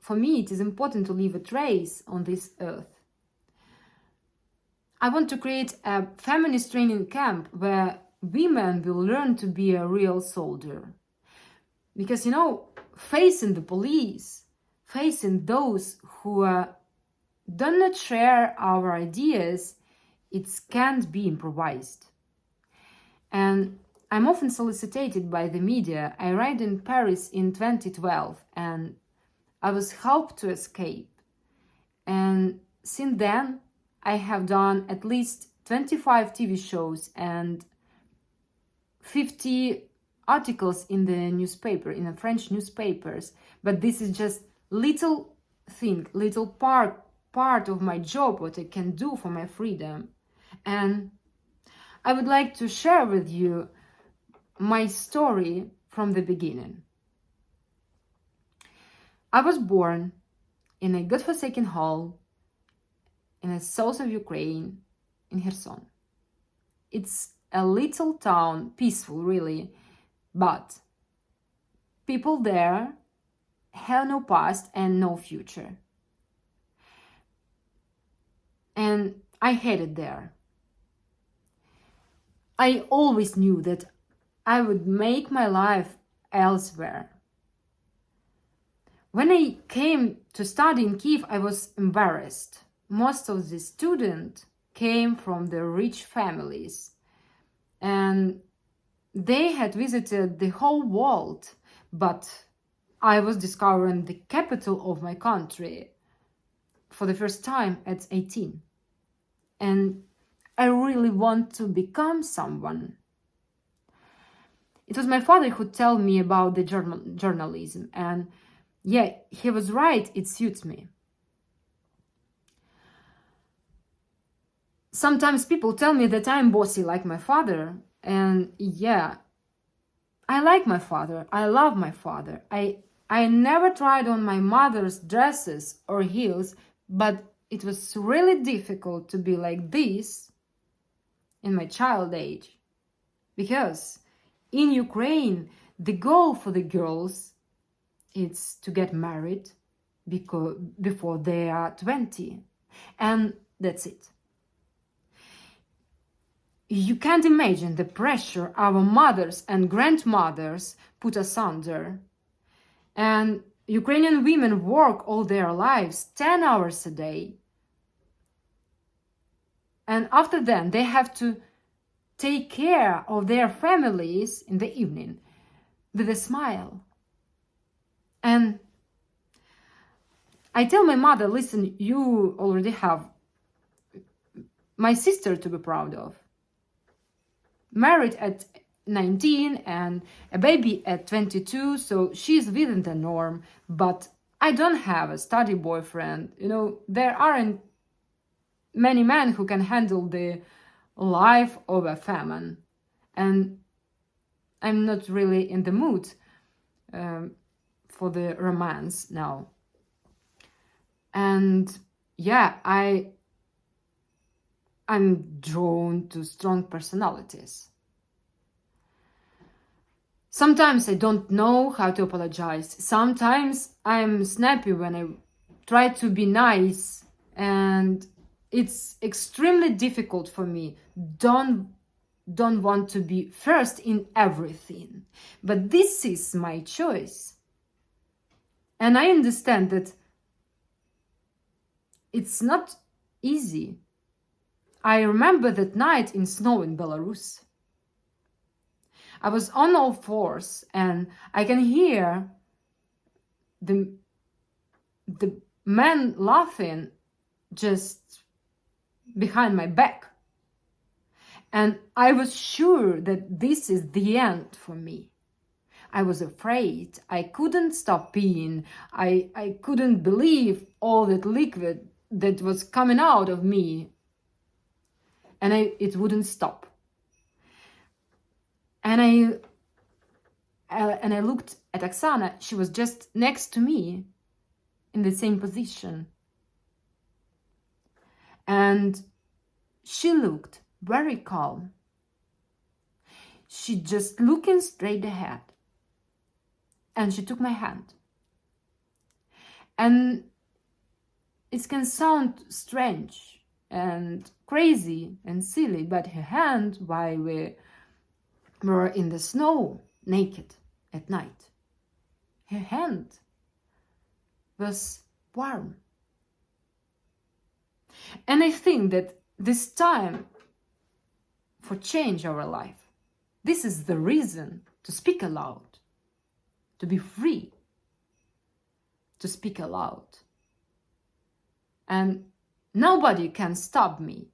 for me, it is important to leave a trace on this earth. I want to create a feminist training camp where women will learn to be a real soldier. Because, facing the police, facing those who do not share our ideas, it can't be improvised. And I'm often solicited by the media. I arrived in Paris in 2012 and I was helped to escape. And since then, I have done at least 25 TV shows and 50 articles in the newspaper, in the French newspapers. But this is just little thing, little part of my job, what I can do for my freedom. And I would like to share with you my story from the beginning. I was born in a godforsaken hall in the south of Ukraine, in Kherson. It's a little town, peaceful really, but people there have no past and no future. And I hated there. I always knew that I would make my life elsewhere. When I came to study in Kiev, I was embarrassed. Most of the students came from the rich families and they had visited the whole world, but I was discovering the capital of my country for the first time at 18. And I really want to become someone. It was my father who told me about the journalism, and yeah, he was right, it suits me. Sometimes people tell me that I'm bossy like my father, and yeah, I like my father, I love my father. I never tried on my mother's dresses or heels, but it was really difficult to be like this in my child age. Because in Ukraine, the goal for the girls is to get married before they are 20. And that's it. You can't imagine the pressure our mothers and grandmothers put us under. And Ukrainian women work all their lives, 10 hours a day. And after that, they have to take care of their families in the evening with a smile. And I tell my mother, listen, you already have my sister to be proud of. Married at 19 and a baby at 22, so she's within the norm, but I don't have a study boyfriend. There aren't many men who can handle the life of a famine, and I'm not really in the mood for the romance now. And yeah, I'm drawn to strong personalities. Sometimes I don't know how to apologize. Sometimes I'm snappy when I try to be nice, and it's extremely difficult for me. Don't want to be first in everything. But this is my choice. And I understand that it's not easy. I remember that night in snow in Belarus. I was on all fours and I can hear the man laughing just behind my back. And I was sure that this is the end for me. I was afraid. I couldn't stop peeing. I couldn't believe all that liquid that was coming out of me. And it wouldn't stop. And I looked at Oksana. She was just next to me in the same position. And she looked very calm. She just looking straight ahead. And she took my hand. And it can sound strange and crazy and silly, but her hand, while we were in the snow naked at night, her hand was warm. And I think that this time for change our life, this is the reason to speak aloud, to be free, to speak aloud. And nobody can stop me